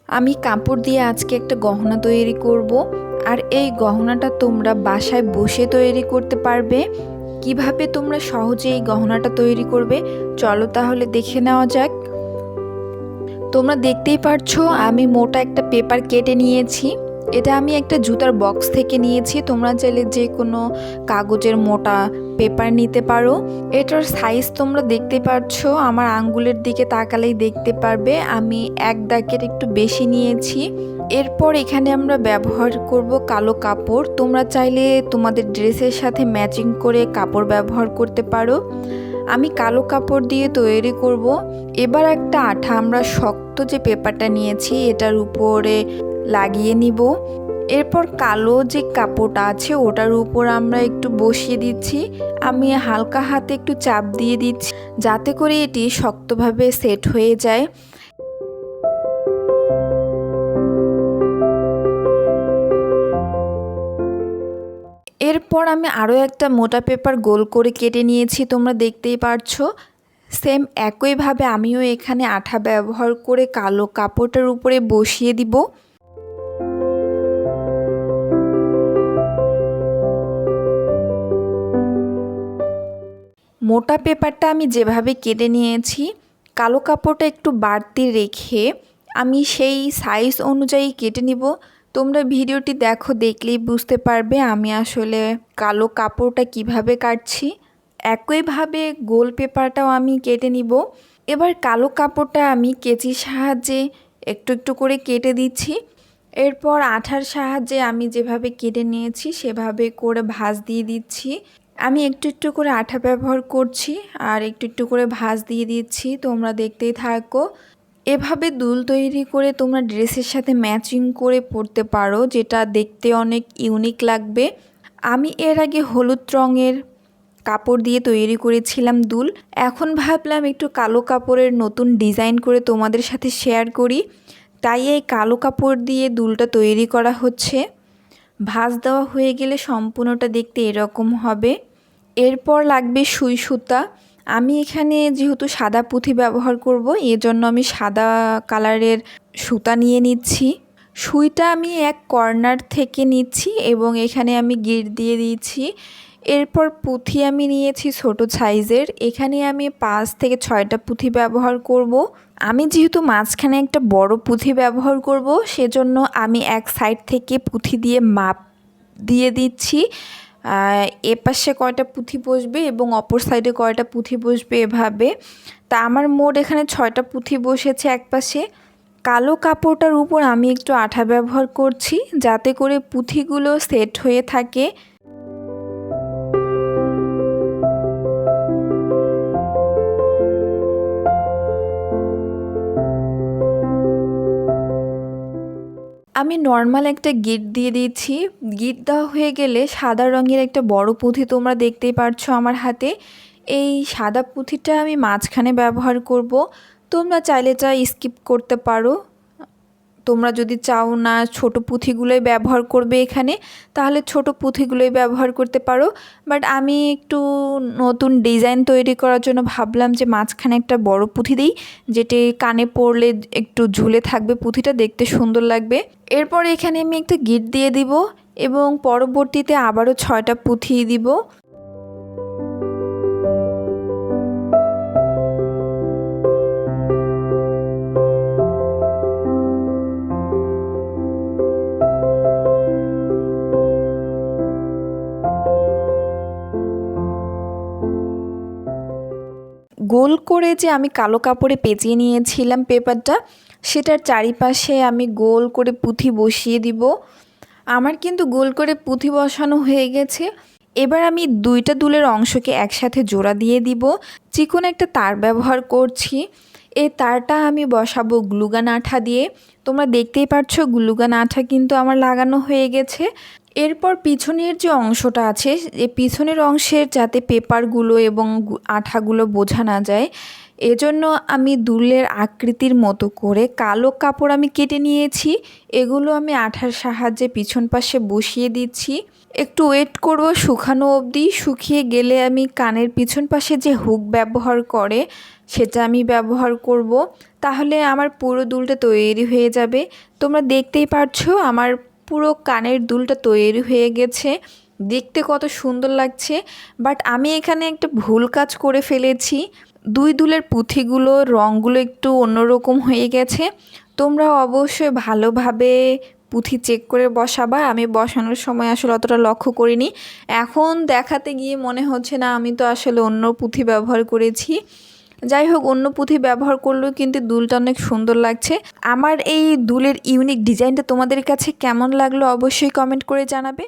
আমি কাপড় দিয়ে আজকে একটা গহনা তৈরি করব। আর এই গহনাটা তোমরা বাসায় বসে তৈরি করতে পারবে। কিভাবে তোমরা সহজে এই গহনাটা তৈরি করবে চলো তাহলে দেখে নেওয়া যাক। তোমরা দেখতেই পারছো আমি মোটা একটা পেপার কেটে নিয়েছি। এটা আমি একটা জুতার বক্স থেকে নিয়েছি। তোমরা চাইলে যে কোনো কাগজের মোটা পেপার নিতে পারো। এটার সাইজ তোমরা দেখতে পাচ্ছো, আমার আঙ্গুলের দিকে তাকালেই দেখতে পারবে আমি এক দাগের একটু বেশি নিয়েছি। এরপর এখানে আমরা ব্যবহার করব কালো কাপড়। তোমরা চাইলে তোমাদের ড্রেসের সাথে ম্যাচিং করে কাপড় ব্যবহার করতে পারো। আমি কালো কাপড় দিয়ে তৈরি করব। এবার একটা আঠা আমরা শক্ত যে পেপারটা নিয়েছি এটার উপরে লাগিয়ে নিব। এরপর কালো যে কাপড়টা আছে ওটার উপর আমরা একটু বসিয়ে দিচ্ছি। আমি হালকা হাতে একটু চাপ দিয়ে দিচ্ছি যাতে করে এটি শক্তভাবে সেট হয়ে যায়। এরপর আমি আরও একটা মোটা পেপার গোল করে কেটে নিয়েছি, তোমরা দেখতেই পারছো। সেম একইভাবে আমিও এখানে আঠা ব্যবহার করে কালো কাপড়টার উপরে বসিয়ে দিব। মোটা পেপারটা আমি যেভাবে কেটে নিয়েছি কালো কাপড়টা একটু বাড়তি রেখে আমি সেই সাইজ অনুযায়ী কেটে নিব। তোমরা ভিডিওটি দেখো, দেখলেই বুঝতে পারবে আমি আসলে কালো কাপড়টা কিভাবে কাটছি। একইভাবে গোল পেপারটাও আমি কেটে নিব। এবার কালো কাপড়টা আমি কেচির সাহায্যে একটু একটু করে কেটে দিচ্ছি। এরপর আঠার সাহায্যে আমি যেভাবে কেটে নিয়েছি সেভাবে করে ভাঁজ দিয়ে দিচ্ছি। আমি একটু একটু করে আঠা ব্যবহার করছি আর একটু একটু করে ভাঁজ দিয়ে দিচ্ছি, তোমরা দেখতেই থাকো। এভাবে দুল তৈরি করে তোমরা ড্রেসের সাথে ম্যাচিং করে পরতে পারো, যেটা দেখতে অনেক ইউনিক লাগবে। আমি এর আগে হলুদ রঙের কাপড় দিয়ে তৈরি করেছিলাম দুল। এখন ভাবলাম একটু কালো কাপড়ের নতুন ডিজাইন করে তোমাদের সাথে শেয়ার করি, তাই এই কালো কাপড় দিয়ে দুলটা তৈরি করা হচ্ছে। ভাঁজ দেওয়া হয়ে গেলে সম্পূর্ণটা দেখতে এরকম হবে। এরপর লাগবে সুই সুতা। আমি এখানে যেহেতু সাদা পুঁথি ব্যবহার করব এজন্য আমি সাদা কালারের সুতা নিয়ে নিচ্ছি। সুইটা আমি এক কর্নার থেকে নিচ্ছি এবং এখানে আমি গিট দিয়ে দিয়েছি। এরপর পুঁথি আমি নিয়েছি ছোট সাইজের। এখানে আমি 5 থেকে 6টা পুঁথি ব্যবহার করব। আমি যেহেতু মাঝখানে একটা বড় পুঁথি ব্যবহার করব সেজন্য আমি এক সাইড থেকে পুঁথি দিয়ে মাপ দিয়ে দিচ্ছি এ পাশে কয়টা পুঁথি বসবে এবং অপর সাইডে কয়টা পুঁথি বসবে এভাবে। তা আমার মোট এখানে 6টা পুঁথি বসেছে এক পাশে। কালো কাপড়টার উপর আমি একটু আঠা ব্যবহার করছি যাতে করে পুঁথিগুলো সেট হয়ে থাকে। আমি নর্মাল একটা গিট দিয়ে দিচ্ছি। গিট দেওয়া হয়ে গেলে সাদা রঙের একটা বড় পুঁথি তোমরা দেখতেই পারছো আমার হাতে। এই সাদা পুঁথিটা আমি মাঝখানে ব্যবহার করব। তোমরা চাইলে স্কিপ করতে পারো। তোমরা যদি চাও না ছোট পুঁথিগুলোই ব্যবহার করবে এখানে তাহলে ছোট পুঁথিগুলোই ব্যবহার করতে পারো। বাট আমি একটু নতুন ডিজাইন তৈরি করার জন্য ভাবলাম যে মাঝখানে একটা বড় পুঁথি দিই, যেটি কানে পরলে একটু ঝুলে থাকবে, পুঁথিটা দেখতে সুন্দর লাগবে। এরপর এখানে আমি একটা গিট দিয়ে দিব এবং পরবর্তীতে আবারও 6টা পুঁথি দিব। গোল করে যে আমি কালো কাপড়ে পেঁচিয়ে নিয়েছিলাম পেপারটা, সেটার চারিপাশে আমি গোল করে পুঁথি বসিয়ে দিব। আমার কিন্তু গোল করে পুঁথি বসানো হয়ে গেছে। এবার আমি 2টা দুলের অংশকে একসাথে জোড়া দিয়ে দিব। চিকন একটা তার ব্যবহার করছি। এই তারটা আমি বসাবো গ্লুগান আঠা দিয়ে। তোমরা দেখতেই পাচ্ছ গ্লুগান আঠা কিন্তু আমার লাগানো হয়ে গেছে। এরপর পিছনের যে অংশটা আছে এই পিছনের অংশের যাতে পেপারগুলো এবং আঠাগুলো বোঝা না যায় এজন্য আমি দুলের আকৃতির মতো করে কালো কাপড় আমি কেটে নিয়েছি। এগুলো আমি আঠার সাহায্যে পিছন পাশে বসিয়ে দিচ্ছি। একটু ওয়েট করব শুকানো অবধি। শুকিয়ে গেলে আমি কানের পিছন পাশে যে হুক ব্যবহার করে সেটা আমি ব্যবহার করব তাহলে আমার পুরো দুলটা তৈরি হয়ে যাবে। তোমরা দেখতেই পারছো আমার পুরো কানের দুলটা তৈরি হয়ে গেছে, দেখতে কত সুন্দর লাগছে। বাট আমি এখানে একটা ভুল কাজ করে ফেলেছি, দুই দুলের পুঁথিগুলো রঙগুলো একটু অন্যরকম হয়ে গেছে। তোমরা অবশ্যই ভালোভাবে পুঁথি চেক করে বসাবা। আমি বসানোর সময় আসলে অতটা লক্ষ্য করিনি, এখন দেখাতে গিয়ে মনে হচ্ছে না আমি তো আসলে অন্য পুঁথি ব্যবহার করেছি। যাই হোক, অন্য পুঁথি ব্যবহার করলেও কিন্তু দুলটা অনেক সুন্দর লাগছে। আমার এই দুলের ইউনিক ডিজাইনটা তোমাদের কাছে কেমন লাগলো অবশ্যই কমেন্ট করে জানাবে।